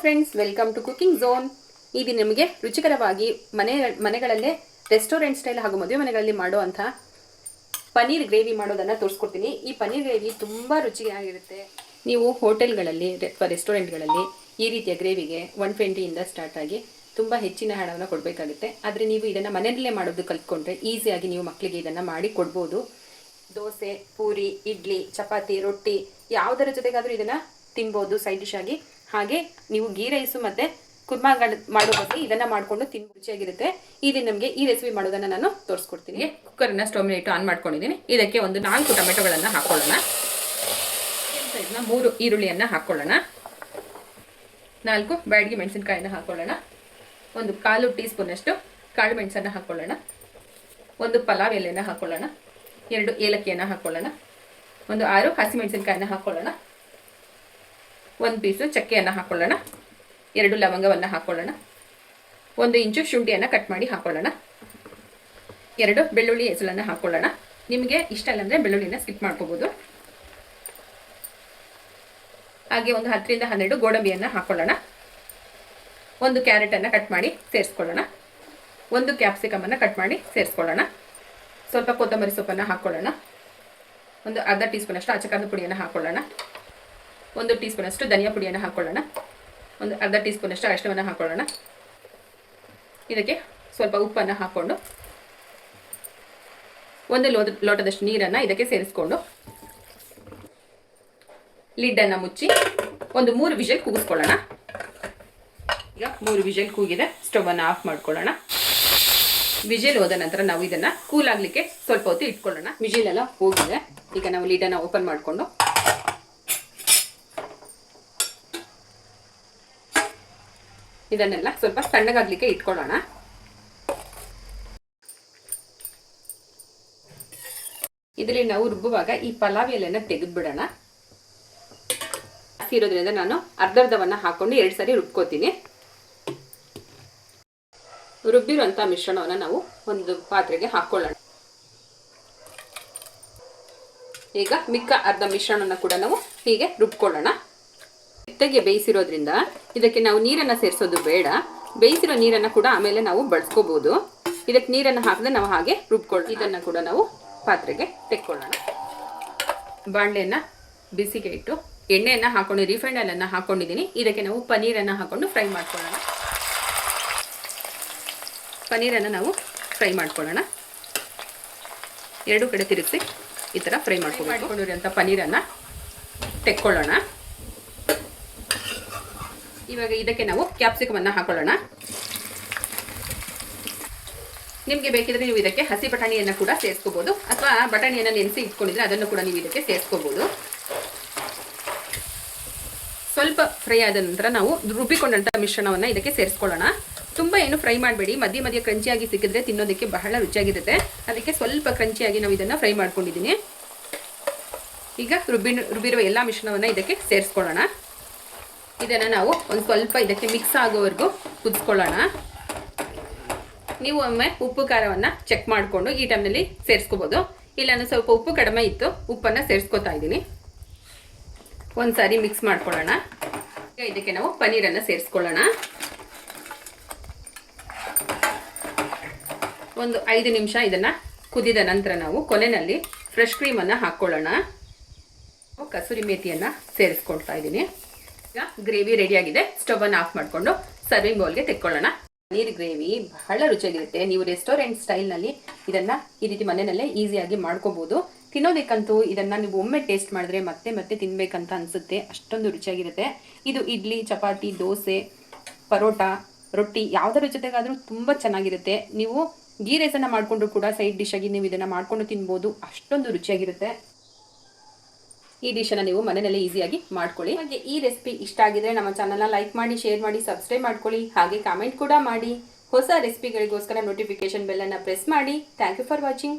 Friends, welcome to cooking zone. ಈ ದಿನ ನಿಮಗೆ ರುಚಿಕರವಾಗಿ ಮನೆಗಳಲ್ಲೇ ರೆಸ್ಟೋರೆಂಟ್ ಸ್ಟೈಲ್ ಹಾಗೂ ಮದುವೆ ಮನೆಗಳಲ್ಲಿ ಮಾಡುವಂಥ ಪನ್ನೀರ್ ಗ್ರೇವಿ ಮಾಡೋದನ್ನು ತೋರಿಸ್ಕೊಡ್ತೀನಿ. ಈ ಪನ್ನೀರ್ ಗ್ರೇವಿ ತುಂಬ ರುಚಿಯಾಗಿರುತ್ತೆ. ನೀವು ಹೋಟೆಲ್ಗಳಲ್ಲಿ ಅಥವಾ ರೆಸ್ಟೋರೆಂಟ್ಗಳಲ್ಲಿ ಈ ರೀತಿಯ ಗ್ರೇವಿಗೆ 120 ಸ್ಟಾರ್ಟ್ ಆಗಿ ತುಂಬ ಹೆಚ್ಚಿನ ಹಣವನ್ನು ಕೊಡಬೇಕಾಗುತ್ತೆ. ಆದರೆ ನೀವು ಇದನ್ನು ಮನೆಯಲ್ಲೇ ಮಾಡೋದು ಕಲ್ತ್ಕೊಂಡ್ರೆ ಈಸಿಯಾಗಿ ನೀವು ಮಕ್ಕಳಿಗೆ ಇದನ್ನು ಮಾಡಿ ಕೊಡ್ಬೋದು. ದೋಸೆ, ಪೂರಿ, ಇಡ್ಲಿ, ಚಪಾತಿ, ರೊಟ್ಟಿ ಯಾವುದರ ಜೊತೆಗಾದರೂ ಇದನ್ನು ತಿನ್ಬೋದು ಸೈಡ್ ಡಿಶ್ ಆಗಿ. ಹಾಗೆ ನೀವು ಗೀ ರೈಸು ಮತ್ತು ಕುರ್ಮಾಗಳು ಮಾಡೋ ಬಗ್ಗೆ ಇದನ್ನು ಮಾಡಿಕೊಂಡು ತಿನ್ಬೋದು, ರುಚಿಯಾಗಿರುತ್ತೆ. ಇದನ್ನು ನಮಗೆ ಈ ರೆಸಿಪಿ ಮಾಡೋದನ್ನು ನಾನು ತೋರಿಸ್ಕೊಡ್ತೀನಿ. ಕುಕ್ಕರನ್ನು ಸ್ಟವ್ ಮೇಲೆ ಇಟ್ಟು ಆನ್ ಮಾಡ್ಕೊಂಡಿದ್ದೀನಿ. ಇದಕ್ಕೆ ಒಂದು 4 ಟೊಮೆಟೊಗಳನ್ನು ಹಾಕ್ಕೊಳ್ಳೋಣ. ಸೈಜ್ನ 3 ಈರುಳ್ಳಿಯನ್ನು ಹಾಕ್ಕೊಳ್ಳೋಣ. 4 ಬ್ಯಾಡಗಿ ಮೆಣಸಿನಕಾಯಿನ ಹಾಕ್ಕೊಳ್ಳೋಣ. ಒಂದು 1/4 ಟೀ ಸ್ಪೂನಷ್ಟು ಕಾಳು ಮೆಣಸನ್ನು ಹಾಕ್ಕೊಳ್ಳೋಣ. ಒಂದು ಪಲಾವ್ ಎಲೆಯನ್ನು ಹಾಕ್ಕೊಳ್ಳೋಣ. 2 ಏಲಕ್ಕಿಯನ್ನು ಹಾಕ್ಕೊಳ್ಳೋಣ. ಒಂದು 6 ಹಸಿಮೆಣಸಿನಕಾಯಿನ ಹಾಕ್ಕೊಳ್ಳೋಣ. 1 ಪೀಸು ಚಕ್ಕೆಯನ್ನು ಹಾಕ್ಕೊಳ್ಳೋಣ. 2 ಲವಂಗವನ್ನು ಹಾಕ್ಕೊಳ್ಳೋಣ. 1 ಇಂಚು ಶುಂಠಿಯನ್ನು ಕಟ್ ಮಾಡಿ ಹಾಕ್ಕೊಳ್ಳೋಣ. 2 ಬೆಳ್ಳುಳ್ಳಿ ಹೆಸಳನ್ನು ಹಾಕ್ಕೊಳ್ಳೋಣ. ನಿಮಗೆ ಇಷ್ಟ ಇಲ್ಲ ಅಂದರೆ ಬೆಳ್ಳುಳ್ಳಿನ ಸ್ಕಿಪ್ ಮಾಡ್ಕೋಬೋದು. ಹಾಗೆ ಒಂದು 10 ರಿಂದ 12 ಗೋಡಂಬಿಯನ್ನು ಹಾಕ್ಕೊಳ್ಳೋಣ. 1 ಕ್ಯಾರೆಟನ್ನು ಕಟ್ ಮಾಡಿ ಸೇರಿಸ್ಕೊಳ್ಳೋಣ. 1 ಕ್ಯಾಪ್ಸಿಕಮನ್ನು ಕಟ್ ಮಾಡಿ ಸೇರಿಸ್ಕೊಳ್ಳೋಣ. ಸ್ವಲ್ಪ ಕೊತ್ತಂಬರಿ ಸೊಪ್ಪನ್ನು ಹಾಕ್ಕೊಳ್ಳೋಣ. ಒಂದು ಅರ್ಧ ಟೀ ಸ್ಪೂನಷ್ಟು ಅಚಕಾರದ ಪುಡಿಯನ್ನು ಹಾಕ್ಕೊಳ್ಳೋಣ. 1 ಟೀ ಸ್ಪೂನಷ್ಟು ಧನಿಯಾ ಪುಡಿಯನ್ನು ಹಾಕ್ಕೊಳ್ಳೋಣ. ಒಂದು ಅರ್ಧ ಟೀ ಸ್ಪೂನಷ್ಟು ಅರಿಶಿಣವನ್ನು ಹಾಕ್ಕೊಳ್ಳೋಣ. ಇದಕ್ಕೆ ಸ್ವಲ್ಪ ಉಪ್ಪನ್ನು ಹಾಕ್ಕೊಂಡು 1 ಲೋಟದಷ್ಟು ನೀರನ್ನು ಇದಕ್ಕೆ ಸೇರಿಸ್ಕೊಂಡು ಲಿಡ್ಡನ್ನು ಮುಚ್ಚಿ ಒಂದು 3 ವಿಷಲ್ ಕೂಗಿಸ್ಕೊಳ್ಳೋಣ. ಈಗ 3 ವಿಷಲ್ ಕೂಗಿದೆ. ಸ್ಟವನ್ನು ಆಫ್ ಮಾಡ್ಕೊಳ್ಳೋಣ. ವಿಜಿಲ್ ಹೋದ ನಂತರ ನಾವು ಇದನ್ನು ಕೂಲ್ ಆಗಲಿಕ್ಕೆ ಸ್ವಲ್ಪ ಹೊತ್ತು ಇಟ್ಕೊಳ್ಳೋಣ. ವಿಜಿಲ್ ಎಲ್ಲ ಹೋಗಿದೆ. ಈಗ ನಾವು ಲಿಡ್ಡನ್ನು ಓಪನ್ ಮಾಡಿಕೊಂಡು ಇದನ್ನೆಲ್ಲ ಸ್ವಲ್ಪ ತಣ್ಣಗಾಗಲಿಕ್ಕೆ ಇಟ್ಕೊಳ್ಳೋಣ. ಇದರಲ್ಲಿ ನಾವು ರುಬ್ಬುವಾಗ ಈ ಪಲಾವ್ ಎಲೆಯನ್ನು ತೆಗೆದುಬಿಡೋಣ. ಜಾಸ್ತಿ ಇರೋದ್ರಿಂದ ನಾನು ಅರ್ಧವನ್ನು ಹಾಕೊಂಡು 2 ಸಾರಿ ರುಬ್ಕೋತೀನಿ. ರುಬ್ಬಿರುವಂಥ ಮಿಶ್ರಣವನ್ನು ನಾವು ಒಂದು ಪಾತ್ರೆಗೆ ಹಾಕ್ಕೊಳ್ಳೋಣ. ಈಗ ಮಿಕ್ಕ ಅರ್ಧ ಮಿಶ್ರಣವನ್ನು ಕೂಡ ನಾವು ಹೀಗೆ ರುಬ್ಕೊಳ್ಳೋಣ. ಮೆತ್ತಗೆ ಬೇಯಿಸಿರೋದ್ರಿಂದ ಇದಕ್ಕೆ ನಾವು ನೀರನ್ನು ಸೇರಿಸೋದು ಬೇಡ. ಬೇಯಿಸಿರೋ ನೀರನ್ನು ಕೂಡ ಆಮೇಲೆ ನಾವು ಬಳಸ್ಕೋಬಹುದು. ಇದಕ್ಕೆ ನೀರನ್ನು ಹಾಕಿದ್ರೆ ನಾವು ಹಾಗೆ ರುಬ್ಕೊಳ್ಳೋಣ. ಇದನ್ನು ಕೂಡ ನಾವು ಪಾತ್ರೆಗೆ ತೆಕ್ಕೊಳ್ಳೋಣ. ಬಾಣಲೆಯನ್ನು ಬಿಸಿಗೆ ಇಟ್ಟು ಎಣ್ಣೆಯನ್ನು ಹಾಕೊಂಡು ರಿಫೈಂಡ್ ಆಯಿಲನ್ನು ಹಾಕೊಂಡಿದ್ದೀನಿ. ಇದಕ್ಕೆ ನಾವು ಪನ್ನೀರನ್ನು ಹಾಕೊಂಡು ಫ್ರೈ ಮಾಡ್ಕೊಳ್ಳೋಣ. ಪನ್ನೀರನ್ನು ನಾವು ಫ್ರೈ ಮಾಡ್ಕೊಳ್ಳೋಣ. 2 ಕಡೆ ತಿರುಗಿಸಿ ಈ ಥರ ಫ್ರೈ ಮಾಡ್ಕೊಂಡಿರೋಂಥ ಪನ್ನೀರನ್ನು ತೆಕ್ಕೊಳ್ಳೋಣ. ಇವಾಗ ಇದಕ್ಕೆ ನಾವು ಕ್ಯಾಪ್ಸಿಕಮನ್ನು ಹಾಕೊಳ್ಳೋಣ. ನಿಮಗೆ ಬೇಕಿದ್ರೆ ನೀವು ಇದಕ್ಕೆ ಹಸಿ ಬಟಾಣಿಯನ್ನು ಕೂಡ ಸೇರಿಸ್ಕೋಬೋದು, ಅಥವಾ ಬಟಾಣಿಯನ್ನು ನೆನೆಸಿ ಇಟ್ಕೊಂಡಿದ್ರೆ ಅದನ್ನು ಕೂಡ ನೀವು ಇದಕ್ಕೆ ಸೇರಿಸ್ಕೋಬೋದು. ಸ್ವಲ್ಪ ಫ್ರೈ ಆದ ನಂತರ ನಾವು ರುಬ್ಬಿಕೊಂಡಂಥ ಮಿಶ್ರಣವನ್ನು ಇದಕ್ಕೆ ಸೇರಿಸ್ಕೊಳ್ಳೋಣ. ತುಂಬ ಏನು ಫ್ರೈ ಮಾಡಬೇಡಿ. ಮಧ್ಯ ಮಧ್ಯ ಕ್ರಂಚಿಯಾಗಿ ಸಿಕ್ಕಿದ್ರೆ ತಿನ್ನೋದಕ್ಕೆ ಬಹಳ ರುಚಿಯಾಗಿರುತ್ತೆ. ಅದಕ್ಕೆ ಸ್ವಲ್ಪ ಕ್ರಂಚಿಯಾಗಿ ನಾವು ಇದನ್ನು ಫ್ರೈ ಮಾಡ್ಕೊಂಡಿದ್ದೀನಿ. ಈಗ ರುಬ್ಬಿರುವ ಎಲ್ಲ ಮಿಶ್ರಣವನ್ನು ಇದಕ್ಕೆ ಸೇರಿಸ್ಕೊಳ್ಳೋಣ. ಇದನ್ನು ನಾವು ಒಂದು ಸ್ವಲ್ಪ ಇದಕ್ಕೆ ಮಿಕ್ಸ್ ಆಗೋವರೆಗೂ ಕುದಿಸ್ಕೊಳ್ಳೋಣ. ನೀವು ಒಮ್ಮೆ ಉಪ್ಪು ಖಾರವನ್ನು ಚೆಕ್ ಮಾಡಿಕೊಂಡು ಈ ಟೈಮ್ನಲ್ಲಿ ಸೇರಿಸ್ಕೋಬೋದು. ಇಲ್ಲ ನಾನು ಸ್ವಲ್ಪ ಉಪ್ಪು ಕಡಿಮೆ ಇತ್ತು, ಉಪ್ಪನ್ನು ಸೇರಿಸ್ಕೊತಾ ಇದ್ದೀನಿ. ಒಂದು ಸಾರಿ ಮಿಕ್ಸ್ ಮಾಡ್ಕೊಳ್ಳೋಣ. ಇದಕ್ಕೆ ನಾವು ಪನ್ನೀರನ್ನು ಸೇರಿಸ್ಕೊಳ್ಳೋಣ. ಒಂದು 5 ನಿಮಿಷ ಇದನ್ನು ಕುದಿದ ನಂತರ ನಾವು ಕೊನೆಯಲ್ಲಿ ಫ್ರೆಶ್ ಕ್ರೀಮನ್ನು ಹಾಕ್ಕೊಳ್ಳೋಣ. ಕಸೂರಿ ಮೇಥಿಯನ್ನು ಸೇರಿಸ್ಕೊಳ್ತಾ ಇದ್ದೀನಿ. ಈಗ ಗ್ರೇವಿ ರೆಡಿಯಾಗಿದೆ. ಸ್ಟವನ್ನು ಆಫ್ ಮಾಡಿಕೊಂಡು ಸರ್ವಿಂಗ್ ಬೌಲ್ಗೆ ತೆಕ್ಕೊಳ್ಳೋಣ. ಪನ್ನೀರ್ ಗ್ರೇವಿ ಬಹಳ ರುಚಿಯಾಗಿರುತ್ತೆ. ನೀವು ರೆಸ್ಟೋರೆಂಟ್ ಸ್ಟೈಲ್ನಲ್ಲಿ ಇದನ್ನು ಈ ರೀತಿ ಮನೆಯಲ್ಲೇ ಈಸಿಯಾಗಿ ಮಾಡ್ಕೋಬೋದು. ತಿನ್ನೋದಕ್ಕಂತೂ ಇದನ್ನು ನೀವು ಒಮ್ಮೆ ಟೇಸ್ಟ್ ಮಾಡಿದ್ರೆ ಮತ್ತೆ ಮತ್ತೆ ತಿನ್ನಬೇಕಂತ ಅನಿಸುತ್ತೆ. ಅಷ್ಟೊಂದು ರುಚಿಯಾಗಿರುತ್ತೆ. ಇದು ಇಡ್ಲಿ, ಚಪಾತಿ, ದೋಸೆ, ಪರೋಟ, ರೊಟ್ಟಿ ಯಾವುದರ ಜೊತೆಗಾದರೂ ತುಂಬ ಚೆನ್ನಾಗಿರುತ್ತೆ. ನೀವು ಗೀ ರೈಸನ್ನು ಮಾಡಿಕೊಂಡ್ರು ಕೂಡ ಸೈಡ್ ಡಿಶ್ ಆಗಿ ನೀವು ಇದನ್ನು ಮಾಡಿಕೊಂಡು ತಿನ್ಬೋದು. ಅಷ್ಟೊಂದು ರುಚಿಯಾಗಿರುತ್ತೆ. ಈ ಡಿಶನ್ನು ನೀವು ಮನೆಯಲ್ಲೇ ಈಸಿಯಾಗಿ ಮಾಡ್ಕೊಳ್ಳಿ. ಹಾಗೆ ಈ ರೆಸಿಪಿ ಇಷ್ಟ ಆಗಿದ್ರೆ ನಮ್ಮ ಚಾನಲ್ನ ಲೈಕ್ ಮಾಡಿ, ಶೇರ್ ಮಾಡಿ, ಸಬ್ಸ್ಕ್ರೈಬ್ ಮಾಡ್ಕೊಳ್ಳಿ. ಹಾಗೆ ಕಾಮೆಂಟ್ ಕೂಡ ಮಾಡಿ. ಹೊಸ ರೆಸಿಪಿಗಳಿಗೋಸ್ಕರ ನೋಟಿಫಿಕೇಶನ್ ಬೆಲ್ಲನ್ನು ಪ್ರೆಸ್ ಮಾಡಿ. Thank you for watching.